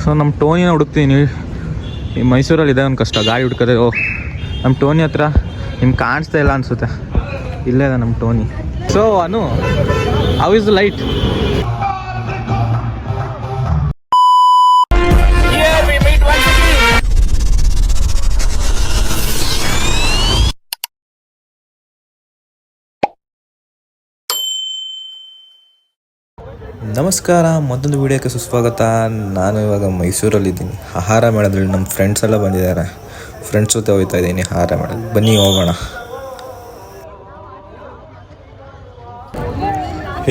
So ನಮ್ಮ ಟೋನಿನ ಹುಡುಕ್ತೀನಿ. ಈ ಮೈಸೂರಲ್ಲಿ ಇದೆ ಒಂದು ಕಷ್ಟ ಗಾಡಿ ಹುಡ್ಕೋದೆ. ನಮ್ಮ ಟೋನಿ ಹತ್ರ ನಿಮ್ಗೆ ಕಾಣಿಸ್ತಾ ಇಲ್ಲ ಅನಿಸುತ್ತೆ. ಇಲ್ಲೇ ಇದೆ ನಮ್ಮ Tony. So Anu, how is the light? ನಮಸ್ಕಾರ, ಮತ್ತೊಂದು ವಿಡಿಯೋಕ್ಕೆ ಸುಸ್ವಾಗತ. ನಾನು ಇವಾಗ ಮೈಸೂರಲ್ಲಿದ್ದೀನಿ. ಆಹಾರ ಮೇಳದಲ್ಲಿ ನಮ್ಮ ಫ್ರೆಂಡ್ಸ್ ಎಲ್ಲ ಬಂದಿದ್ದಾರೆ. ಫ್ರೆಂಡ್ಸ್ ಜೊತೆ ಹೋಗ್ತಾ ಇದ್ದೀನಿ ಆಹಾರ ಮೇಳ. ಬನ್ನಿ ಹೋಗೋಣ.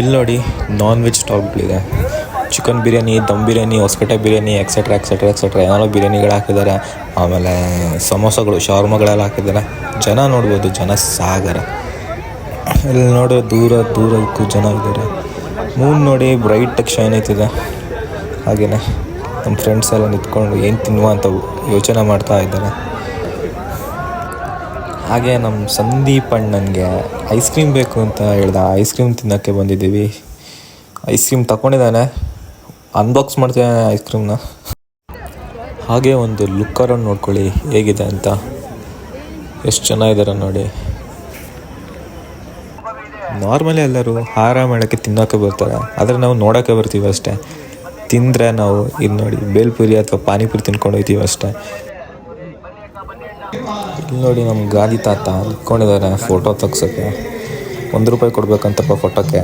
ಇಲ್ಲಿ ನೋಡಿ, ನಾನ್ ವೆಜ್ ಸ್ಟಾಲ್ಗಳಿದೆ. Chicken biryani, dum biryani, Hosapete biryani, etcetera etcetera etcetera ಏನೋ ಬಿರಿಯಾನಿಗಳು ಹಾಕಿದ್ದಾರೆ. ಆಮೇಲೆ ಸಮೋಸಗಳು, ಶಾರ್ಮಗಳೆಲ್ಲ ಹಾಕಿದ್ದಾರೆ. ಜನ ನೋಡ್ಬೋದು, ಜನ ಸಾಗರ. ಇಲ್ಲಿ ನೋಡಿ, ದೂರಕ್ಕೂ ಜನ ಇದ್ದಾರೆ. ಮೂನ್ ನೋಡಿ ಬ್ರೈಟಾಗಿ ಶೈನ್ ಆಯ್ತಿದೆ. ಹಾಗೆಯೇ ನಮ್ಮ ಫ್ರೆಂಡ್ಸ್ ಎಲ್ಲ ನಿಂತ್ಕೊಂಡು ಏನು ತಿನ್ನುವ ಅಂತ ಯೋಚನೆ ಮಾಡ್ತಾ ಇದ್ದಾರೆ. ಹಾಗೆ ನಮ್ಮ ಸಂದೀಪ್ ಅಣ್ಣನಿಗೆ ಐಸ್ ಕ್ರೀಮ್ ಬೇಕು ಅಂತ ಹೇಳ್ದ. ಐಸ್ ಕ್ರೀಮ್ ತಿನ್ನೋಕ್ಕೆ ಬಂದಿದ್ದೀವಿ. ಐಸ್ ಕ್ರೀಮ್ ತಗೊಂಡಿದ್ದಾನೆ, ಅನ್ಬಾಕ್ಸ್ ಮಾಡ್ತಿದ್ದಾನೆ ಐಸ್ ಕ್ರೀಮ್ನ. ಹಾಗೆ ಒಂದು ಲುಕ್ ಅರೌಂಡ್ ನೋಡ್ಕೊಳ್ಳಿ ಹೇಗಿದೆ ಅಂತ. ಎಷ್ಟು ಚೆನ್ನಾಗಿದ್ದಾರೆ ನೋಡಿ. ನಾರ್ಮಲಿ ಎಲ್ಲರೂ ಆಹಾರ ಮಾಡೋಕ್ಕೆ ತಿನ್ನೋಕ್ಕೆ ಬರ್ತಾರೆ, ಆದರೆ ನಾವು ನೋಡೋಕ್ಕೆ ಬರ್ತೀವಿ ಅಷ್ಟೇ. ತಿಂದರೆ ನಾವು ಇದು ನೋಡಿ ಬೇಲ್ಪುರಿ ಅಥವಾ ಪಾನಿಪುರಿ ತಿನ್ಕೊಂಡು ಹೋಗ್ತೀವಿ ಅಷ್ಟೇ. ಇಲ್ಲಿ ನೋಡಿ, ನಮ್ಮ ಗಾದಿ ತಾತ ನಿಂತ್ಕೊಂಡಿದ್ದಾರೆ ಫೋಟೋ ತೆಗ್ಸೋಕ್ಕೆ. ₹1 ಕೊಡ್ಬೇಕಂತಪ್ಪ ಫೋಟೋಕ್ಕೆ.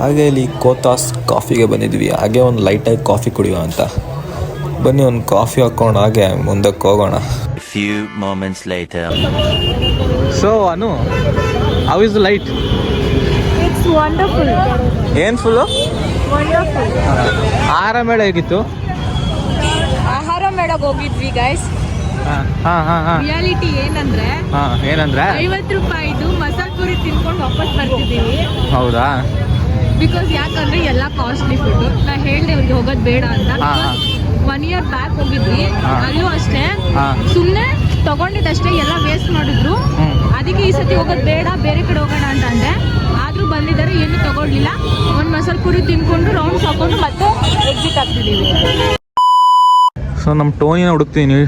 ಹಾಗೆ ಇಲ್ಲಿ ಕೋತಾಸ್ ಕಾಫಿಗೆ ಬಂದಿದ್ವಿ. ಹಾಗೆ ಒಂದು ಲೈಟಾಗಿ ಕಾಫಿ ಕುಡಿಯೋ ಅಂತ. ಬನ್ನಿ ಒಂದು ಕಾಫಿ ಹಾಕ್ಕೊಂಡು ಹಾಗೆ ಮುಂದಕ್ಕೆ ಹೋಗೋಣ. So Anu, how is the light? It's wonderful. ಏನು ಫುಲ್ಲು ವಂಡರ್ಫುಲ್. ಆಹಾರ ಮೇಳ ಹೇಗಿತ್ತು? ಆಹಾರ ಮೇಳಕ್ಕೆ ಹೋಗಿದ್ವಿ ಗೈಸ್. ರಿಯಾಲಿಟಿ ಏನಂದ್ರೆ ₹50 ಮಸಾಲೆ ಪುರಿ ತಿನ್ಕೊಂಡು ವಾಪಸ್ ಬರ್ತಿದ್ದೀವಿ. ಹೌದಾ? ಬಿಕಾಸ್ ಯಾಕಂದ್ರೆ ಎಲ್ಲ ಕಾಸ್ಟ್ಲಿ ಫುಡ್. ನಾ ಹೇಳ್ದೆ ಅವ್ರಿಗೆ ಹೋಗೋದು ಬೇಡ ಅಂತ. 1 year ಬ್ಯಾಕ್ ಹೋಗಿದ್ವಿ, ಅಲ್ಲೂ ಅಷ್ಟೇ ಸುಮ್ಮನೆ ತಗೊಂಡಿದ್ದಷ್ಟೇ ಎಲ್ಲ ವೇಸ್ಟ್ ಮಾಡಿದ್ರು. ಅದಕ್ಕೆ ಈ ಸತಿ ಹೋಗೋದು ಬೇಡ, ಬೇರೆ ಕಡೆ ಹೋಗೋಣ ಅಂತ ಅಂದೆ. ಆದರೂ ಬಂದಿದ್ದಾರೆ, ಏನು ತಗೊಳ್ಲಿಲ್ಲ. ಒಂದು ಮಸಾಲೆ ಪುರಿ ತಿನ್ಕೊಂಡು ರೌಂಡ್ಸ್ ಹಾಕೊಂಡು ಮತ್ತೆ ಎಕ್ಸಿಟ್ ಆಗ್ತಿದ್ದೀವಿ. ಸೊ ನಮ್ಮ ಟೋನಿನ ಹುಡುಕ್ತೀನಿ.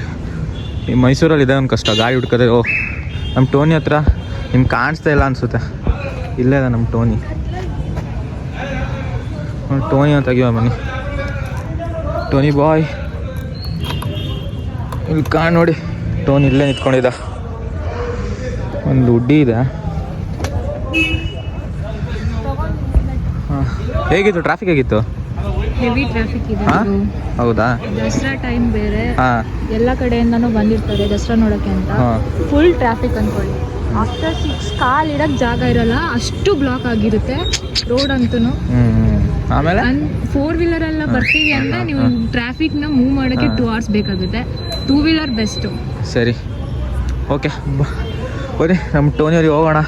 ಈ ಮೈಸೂರಲ್ಲಿ ಇದೆ ಒಂದು ಕಷ್ಟ ಗಾಡಿ ಹುಡ್ಕೋದೆ. ನಮ್ಮ ಟೋನಿ ಹತ್ರ ನಿಮ್ಗೆ ಕಾಣಿಸ್ತಾ ಇಲ್ಲ ಅನಿಸುತ್ತೆ. ಇಲ್ಲೇ ಇದೆ ನಮ್ಮ ಟೋನಿ. ಟೋನಿನ ತೆಗಿಯೋ ಬನ್ನಿ. ಟೋನಿ ಬಾಯ್, ಇಲ್ಲಿ ನೋಡಿ, ಟೋನಿ ಇಲ್ಲೇ ನಿಂತ್ಕೊಂಡಿದ್ದ. ಒಂದು ಹುಡ್ಡಿ ಇದೆ. ಹಾಂ, ಹೇಗಿತ್ತು ಟ್ರಾಫಿಕ್? ಹೇಗಿತ್ತು? ಹೆವಿ ಟ್ರಾಫಿಕ್ ಇದೆ. ಹೌದಾ? ದಸರಾ ಟೈಮ್ ಬೇರೆ, ಎಲ್ಲ ಕಡೆಯಿಂದನೂ ಬಂದಿರ್ತಾರೆ ದಸರಾ ನೋಡೋಕ್ಕೆ ಅಂತ. ಫುಲ್ ಟ್ರಾಫಿಕ್ ಅಂದ್ಕೊಳ್ಳಿ. ಆಫ್ಟರ್ 6 ಕಾಲ್ ಇಡಕ್ಕೆ ಜಾಗ ಇರಲ್ಲ, ಅಷ್ಟು ಬ್ಲಾಕ್ ಆಗಿರುತ್ತೆ ರೋಡ್ ಅಂತೂ. ಆಮೇಲೆ 4 ವೀಲರ್ ಎಲ್ಲ ಬರ್ತೀವಿ ಅಂದರೆ ನೀವು ಟ್ರಾಫಿಕ್ನ ಮೂವ್ ಮಾಡೋಕ್ಕೆ 2 hours ಬೇಕಾಗುತ್ತೆ. 2 ವೀಲರ್ ಬೆಸ್ಟು. ಸರಿ, ಓಕೆ ಬನ್ನಿ ನಮ್ಮ ಟೋನಿಯವ್ರಿಗೆ ಹೋಗೋಣ.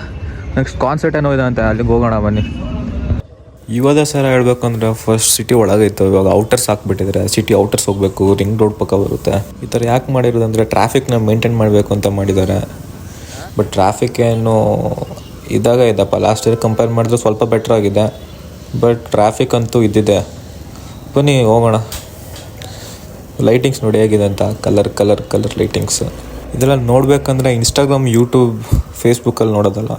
ನೆಕ್ಸ್ಟ್ ಕಾನ್ಸರ್ಟ್ ಏನೋ ಇದೆ ಅಂತ, ಅಲ್ಲಿಗೆ ಹೋಗೋಣ ಬನ್ನಿ. ಇವಾಗ ಸರ ಹೇಳ್ಬೇಕಂದ್ರೆ ಫಸ್ಟ್ ಸಿಟಿ ಒಳಗಿತ್ತು, ಇವಾಗ ಔಟರ್ಸ್ ಹಾಕ್ಬಿಟ್ಟಿದ್ರೆ. ಸಿಟಿ ಔಟರ್ಸ್ ಹೋಗಬೇಕು, ರಿಂಗ್ ರೋಡ್ ಪಕ್ಕ ಬರುತ್ತೆ. ಈ ಥರ ಯಾಕೆ ಮಾಡಿರೋದಂದರೆ ಟ್ರಾಫಿಕ್ನ ಮೇಂಟೈನ್ ಮಾಡಬೇಕು ಅಂತ ಮಾಡಿದ್ದಾರೆ. ಬಟ್ ಟ್ರಾಫಿಕ್ ಏನು ಇದಪ್ಪ, ಲಾಸ್ಟ್ ಇಯರ್ ಕಂಪೇರ್ ಮಾಡಿದ್ರೆ ಸ್ವಲ್ಪ ಬೆಟ್ರ್ ಆಗಿದೆ. ಬಟ್ ಟ್ರಾಫಿಕ್ ಅಂತೂ ಇದ್ದಿದೆ. ಬನ್ನಿ ಹೋಗೋಣ. ಲೈಟಿಂಗ್ಸ್ ನೋಡಿ ಹೇಗಿದೆ ಅಂತ, ಕಲರ್ ಲೈಟಿಂಗ್ಸ್. ಇದೆಲ್ಲ ನೋಡಬೇಕಂದ್ರೆ ಇನ್ಸ್ಟಾಗ್ರಾಮ್, ಯೂಟ್ಯೂಬ್, ಫೇಸ್ಬುಕ್ಕಲ್ಲಿ ನೋಡೋದಲ್ಲ,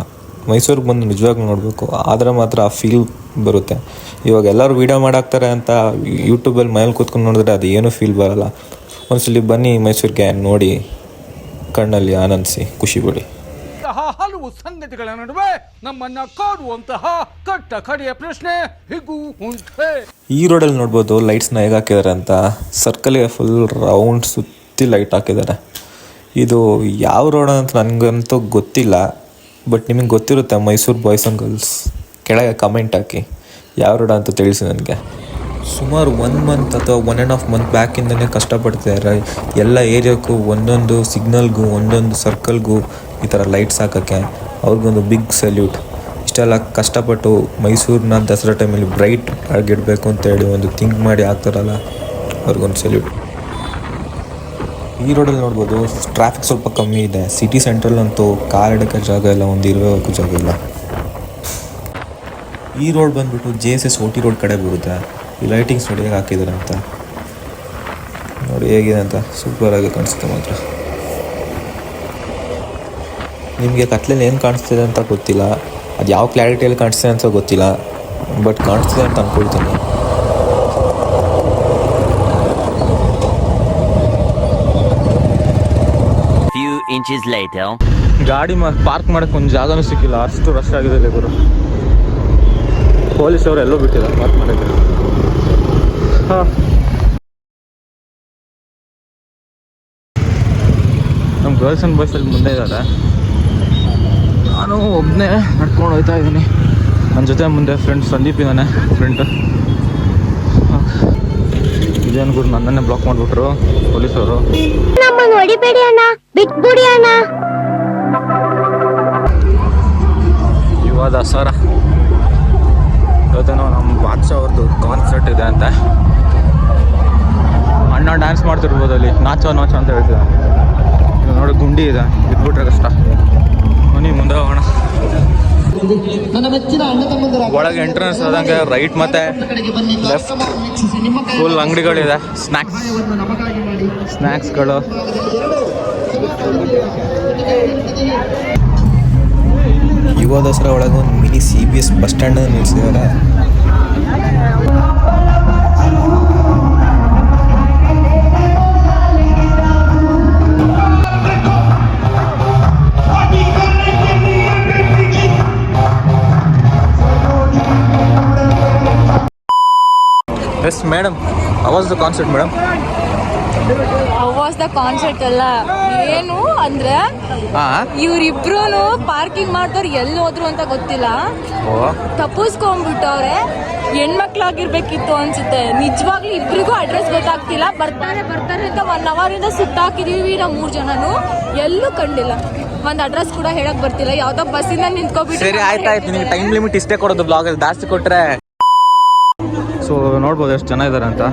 ಮೈಸೂರಿಗೆ ಬಂದು ನಿಜವಾಗ್ಲೂ ನೋಡಬೇಕು. ಆದರೆ ಮಾತ್ರ ಆ ಫೀಲ್ ಬರುತ್ತೆ. ಇವಾಗ ಎಲ್ಲರೂ ವೀಡಿಯೋ ಮಾಡಾಕ್ತಾರೆ ಅಂತ ಯೂಟ್ಯೂಬಲ್ಲಿ ಮನೇಲಿ ಕೂತ್ಕೊಂಡು ನೋಡಿದ್ರೆ ಅದು ಏನೂ ಫೀಲ್ ಬರೋಲ್ಲ. ಒಂದ್ಸಲಿ ಬನ್ನಿ ಮೈಸೂರಿಗೆ, ನೋಡಿ ಕಣ್ಣಲ್ಲಿ ಆನಂದಿಸಿ ಖುಷಿ ಪಡಿ. ಹಲವು ಸಂಗತಿಗಳ ನಡುವೆ ನಮ್ಮನ್ನ ಕಾಡುವಂತಹ ಕಟ್ಟ ಕಡೆಯ ಪ್ರಶ್ನೆ ಹೀಗೂ ಉಂಟೆ. ಈ ರೋಡಲ್ಲಿ ನೋಡ್ಬೋದು ಲೈಟ್ಸ್ನ ಹೇಗೆ ಹಾಕಿದ್ದಾರೆ ಅಂತ. ಸರ್ಕಲ್ಗೆ ಫುಲ್ ರೌಂಡ್ ಸುತ್ತಿ ಲೈಟ್ ಹಾಕಿದ್ದಾರೆ. ಇದು ಯಾವ ರೋಡ್ ಅಂತ ನನಗಂತೂ ಗೊತ್ತಿಲ್ಲ. ಬಟ್ ನಿಮಗೆ ಗೊತ್ತಿರುತ್ತೆ, ಮೈಸೂರು ಬಾಯ್ಸ್ ಆ್ಯಂಡ್ ಗರ್ಲ್ಸ್ ಕೆಳಗೆ ಕಮೆಂಟ್ ಹಾಕಿ ಯಾವ ರೋಡ ಅಂತ ತಿಳಿಸಿ ನನಗೆ. ಸುಮಾರು 1 month ಅಥವಾ 1.5 month ಬ್ಯಾಕಿಂದನೇ ಕಷ್ಟಪಡ್ತಿದ್ದಾರೆ. ಎಲ್ಲ ಏರಿಯಾಕ್ಕೂ ಒಂದೊಂದು ಸಿಗ್ನಲ್ಗೂ ಒಂದೊಂದು ಸರ್ಕಲ್ಗೂ ಈ ಥರ ಲೈಟ್ಸ್ ಹಾಕೋಕ್ಕೆ ಅವ್ರಿಗೊಂದು ಬಿಗ್ ಸಲ್ಯೂಟ್. ಇಷ್ಟೆಲ್ಲ ಕಷ್ಟಪಟ್ಟು ಮೈಸೂರನ್ನ ದಸರಾ ಟೈಮಲ್ಲಿ ಬ್ರೈಟ್ ಆಗಿಡಬೇಕು ಅಂತೇಳಿ ಒಂದು ಥಿಂಕ್ ಮಾಡಿ ಆಗ್ತಾರಲ್ಲ, ಅವ್ರಿಗೊಂದು ಸಲ್ಯೂಟ್. ಈ ರೋಡಲ್ಲಿ ನೋಡ್ಬೋದು ಟ್ರಾಫಿಕ್ ಸ್ವಲ್ಪ ಕಮ್ಮಿ ಇದೆ. ಸಿಟಿ ಸೆಂಟ್ರಲ್ ಅಂತೂ ಕಾರ್ ಇಡೋಕ್ಕೆ ಜಾಗ ಇಲ್ಲ, ಒಂದು ಇರೋಕ್ಕೂ ಜಾಗ ಇಲ್ಲ. ಈ ರೋಡ್ ಬಂದುಬಿಟ್ಟು JSS OT ರೋಡ್ ಕಡೆ ಬರುತ್ತೆ. ಈ ಲೈಟಿಂಗ್ಸ್ ನೋಡಿ ಹೇಗೆ ಹಾಕಿದ್ದಾರೆ ಅಂತ ನೋಡಿ, ಹೇಗಿದೆ ಅಂತ ಸೂಪರಾಗಿ ಕಾಣಿಸುತ್ತೆ ಮಾತ್ರ. ನಿಮಗೆ ಕತ್ಲೆಯಲ್ಲಿ ಏನು ಕಾಣಿಸ್ತಿದೆ ಅಂತ ಗೊತ್ತಿಲ್ಲ, ಅದು ಯಾವ ಕ್ಲಾರಿಟಿಯಲ್ಲಿ ಕಾಣಿಸ್ತಿದೆ ಅಂತ ಗೊತ್ತಿಲ್ಲ, ಬಟ್ ಕಾಣಿಸ್ತಿದೆ ಅಂತ ಅಂದ್ಕೊಳ್ತೀನಿ. Inches later. ಗಾಡಿ ಪಾರ್ಕ್ ಮಾಡೋಕ್ಕೆ ಒಂದು ಜಾಗನೂ ಸಿಕ್ಕಿಲ್ಲ, ಅಷ್ಟು ರಶ್ ಆಗಿದೆ ಗುರು. ಪೊಲೀಸ್ ಅವರು ಎಲ್ಲೋ ಬಿಟ್ಟಿದ್ದಾರೆ ಪಾರ್ಕ್ ಮಾಡೋಕ್ಕೆ. ನಮ್ಮ ಗರ್ಲ್ಸ್ ಆ್ಯಂಡ್ ಬಾಯ್ಸಲ್ಲಿ ಮುಂದೆ ಇದ್ದಾರೆ, ನಾನು ಒಬ್ಬನೇ ನಡ್ಕೊಂಡು ಹೋಗ್ತಾ ಇದ್ದೀನಿ. ನನ್ನ ಜೊತೆ ಮುಂದೆ ಫ್ರೆಂಡ್ ಸಂದೀಪ್ ಇದ್ದಾನೆ, ಫ್ರೆಂಡ್. ಇದೇನು ಗುರು, ನನ್ನನ್ನೇ ಬ್ಲಾಕ್ ಮಾಡಿಬಿಟ್ರು ಪೊಲೀಸವರು. ನಮ್ಮನ್ನು ಹೊಡಿಬೇಡಿ ಅಣ್ಣ, ಬಿಟ್ಬಿಡಿ ಅಣ್ಣ. ಯುವ ದಸರಾ ಇವತ್ತೇನೋ ನಮ್ಮ ಬಾದ್ಶಾ ಅವ್ರದ್ದು ಕಾನ್ಸರ್ಟ್ ಇದೆ ಅಂತ. ಅಣ್ಣ ಡ್ಯಾನ್ಸ್ ಮಾಡ್ತಿರ್ಬೋದು ಅಲ್ಲಿ, ನಾಚೋ ನಾಚೋ ಅಂತ ಹೇಳ್ತಿದ್ದ. ನೋಡಿ ಗುಂಡಿ ಇದೆ, ಬಿದ್ಬಿಟ್ರೆ ಕಷ್ಟ. ಬನ್ನಿ ಮುಂದೆ ಹೋಗೋಣ. ಒಳಗೆ ಎಂಟ್ರೆನ್ಸ್ ಆದಂಗೆ ರೈಟ್ ಮತ್ತೆ ಲೆಫ್ಟ್ ಫುಲ್ ಅಂಗಡಿಗಳಿದೆ, ಸ್ನ್ಯಾಕ್ಸ್ಗಳು. ಯುವ ದಸರಾ ಒಳಗೆ ಒಂದು ಮಿನಿ CBS ಬಸ್ ಸ್ಟ್ಯಾಂಡ್ ನಿಲ್ಲಿಸಿದ್ದಾರೆ. Yes madam, how was the concert madam? Was the concert ಅಲ್ಲ, ಏನು ಅಂದ್ರೆ ಇವ್ರಿಬ್ರು ಪಾರ್ಕಿಂಗ್ ಮಾಡ್ದವ್ರು ಎಲ್ಲಿ ಹೋದ್ರು ಅಂತ ಗೊತ್ತಿಲ್ಲ, ತಪ್ಪಿಸ್ಕೊಂಡ್ಬಿಟ್ಟವ್ರೆ. ಹೆಣ್ಮಕ್ಳಾಗಿರ್ಬೇಕಿತ್ತು ಅನ್ಸುತ್ತೆ. ನಿಜವಾಗ್ಲೂ ಇಬ್ರಿಗೂ ಅಡ್ರೆಸ್ ಗೊತ್ತಾಗ್ತಿಲ್ಲ. ಬರ್ತಾರೆ ಅಂತ 1 hour ಇಂದ ಸುತ್ತಾಕಿದೀವಿ ನಾವು 3 ಜನನು, ಎಲ್ಲೂ ಕಂಡಿಲ್ಲ. ಒಂದ್ ಅಡ್ರೆಸ್ ಕೂಡ ಹೇಳಕ್ ಬರ್ತಿಲ್ಲ. ಯಾವ್ದೋ ಬಸ್ಸಿಂದ ನಿಂತ್ಕೊಬಿಟ್ಟು. ಸರಿ ಆಯ್ತಾಯ್ತು, ನಿಮ್ಗೆ ಟೈಮ್ ಲಿಮಿಟ್ ಇಷ್ಟೇ ಕೊಡೋದು, ಬ್ಲಾಗ್ ಜಾಸ್ತಿ ಕೊಟ್ರೆ. ಸೊ ನೋಡ್ಬೋದು ಎಷ್ಟು ಜನ ಇದ್ದಾರೆ ಅಂತ.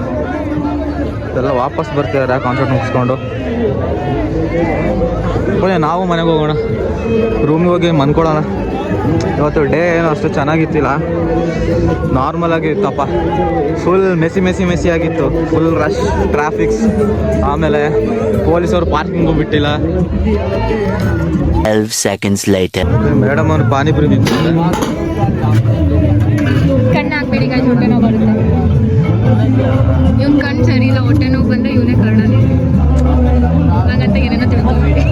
ಎಲ್ಲ ವಾಪಸ್ ಬರ್ತಿದ್ದಾರೆ ಕಾನ್ಸರ್ಟ್ ಮುಗಿಸ್ಕೊಂಡು. ನಾವು ಮನೆಗೆ ಹೋಗೋಣ, ರೂಮಿಗೆ ಹೋಗಿ ಮನ್ಕೊಡೋಣ. ಇವತ್ತು ಡೇ ಏನೋ ಅಷ್ಟು ಚೆನ್ನಾಗಿತ್ತಿಲ್ಲ, ನಾರ್ಮಲ್ ಆಗಿತ್ತಪ್ಪ. ಫುಲ್ ಮೆಸಿ ಆಗಿತ್ತು, ಫುಲ್ ರಶ್, ಟ್ರಾಫಿಕ್ಸ್. ಆಮೇಲೆ ಪೊಲೀಸವರು ಪಾರ್ಕಿಂಗು ಬಿಟ್ಟಿಲ್ಲ. 12 seconds later. ಮೇಡಮ್ ಅವ್ರು ಪಾನಿಪುರಿ ತಿಂತಿದ್ದಾರೆ. ಕಣ್ಣು ಹಾಕ್ಬೇಡಿ ಗಾಯ್ಸ್, ಹೊಟ್ಟೆ ನೋವು ಬರುತ್ತೆ. ಇವ್ನ ಕಣ್ಣು ಸರಿ ಇಲ್ಲ, ಹೊಟ್ಟೆ ನೋವು ಬಂದ್ರೆ ಇವನೇ ಕಾರಣನೇ. ಹಾಗಂತ ಏನೇನೋ ತಿಳ್ಕೊಬೇಡಿ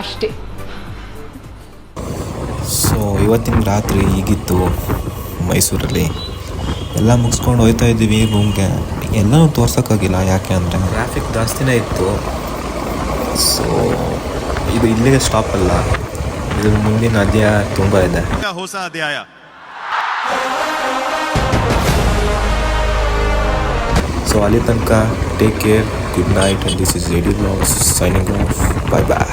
ಅಷ್ಟೇ. ಸೊ ಇವತ್ತಿನ ರಾತ್ರಿ ಹೀಗಿತ್ತು ಮೈಸೂರಲ್ಲಿ. ಎಲ್ಲ ಮುಗಿಸ್ಕೊಂಡು ಹೋಗ್ತಾ ಇದ್ದೀವಿ ರೂಮ್ಗೆ. ಎಲ್ಲನೂ ತೋರ್ಸೋಕ್ಕಾಗಿಲ್ಲ, ಯಾಕೆ ಅಂದರೆ ಟ್ರಾಫಿಕ್ ಜಾಸ್ತಿನೇ ಇತ್ತು. ಸೊ ಇದು ಇಲ್ಲಿಗೆ ಸ್ಟಾಪ್ ಅಲ್ಲ, ಇದು ಮುಂದಿನ ಅಧ್ಯಾಯ ತುಂಬ ಇದೆ. ಹೊಸ ಅಧ್ಯಾಯ. ಸೊ ಅಲ್ಲಿ ತನಕ take care, good night, and this is AD Vlogs signing off. Bye bye.